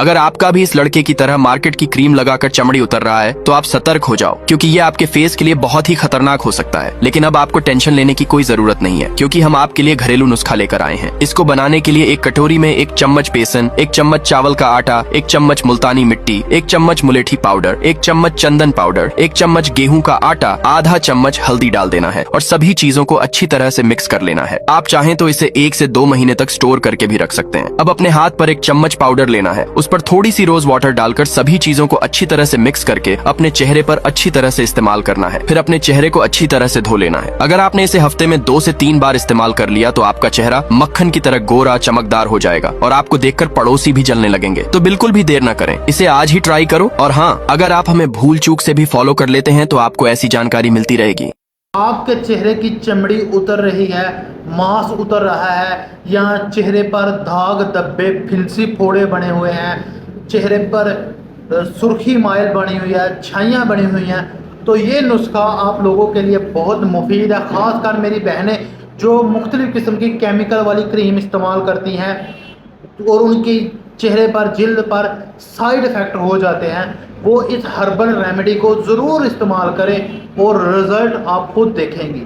अगर आपका भी इस लड़के की तरह मार्केट की क्रीम लगाकर चमड़ी उतर रहा है तो आप सतर्क हो जाओ, क्योंकि ये आपके फेस के लिए बहुत ही खतरनाक हो सकता है। लेकिन अब आपको टेंशन लेने की कोई जरूरत नहीं है, क्योंकि हम आपके लिए घरेलू नुस्खा लेकर आए हैं। इसको बनाने के लिए एक कटोरी में 1 चम्मच बेसन, 1 चम्मच चावल का आटा, 1 चम्मच मुल्तानी मिट्टी, 1 चम्मच मुलेठी पाउडर, 1 चम्मच चंदन पाउडर, 1 चम्मच गेहूं का आटा, आधा चम्मच हल्दी डाल देना है और सभी चीजों को अच्छी तरह से मिक्स कर लेना है। आप चाहें तो इसे 1 से 2 महीने तक स्टोर करके भी रख सकते हैं। अब अपने हाथ पर 1 चम्मच पाउडर लेना है, उस पर थोड़ी सी रोज वाटर डालकर सभी चीजों को अच्छी तरह से मिक्स करके अपने चेहरे पर अच्छी तरह से इस्तेमाल करना है। फिर अपने चेहरे को अच्छी तरह से धो लेना है। अगर आपने इसे हफ्ते में 2 से 3 बार इस्तेमाल कर लिया तो आपका चेहरा मक्खन की तरह गोरा चमकदार हो जाएगा और आपको देखकर पड़ोसी भी जलने लगेंगे। तो बिल्कुल भी देर न करें, इसे आज ही ट्राई करो। और हाँ, अगर आप हमें भूल चूक से भी फॉलो कर लेते हैं तो आपको ऐसी जानकारी मिलती रहेगी। आपके चेहरे की चमड़ी उतर रही है, मांस उतर रहा है, या चेहरे पर दाग धब्बे फिंसी फोड़े बने हुए हैं, चेहरे पर सुर्खी माइल बनी हुई है, छाइयाँ बनी हुई हैं, तो ये नुस्खा आप लोगों के लिए बहुत मुफीद है। ख़ासकर मेरी बहनें जो मुख्तलिफ़ किस्म की केमिकल वाली क्रीम इस्तेमाल करती हैं और उनकी चेहरे पर, जिल्द पर साइड इफ़ेक्ट हो जाते हैं, वो इस हर्बल रेमेडी को ज़रूर इस्तेमाल करें और रिज़ल्ट आप खुद देखेंगी।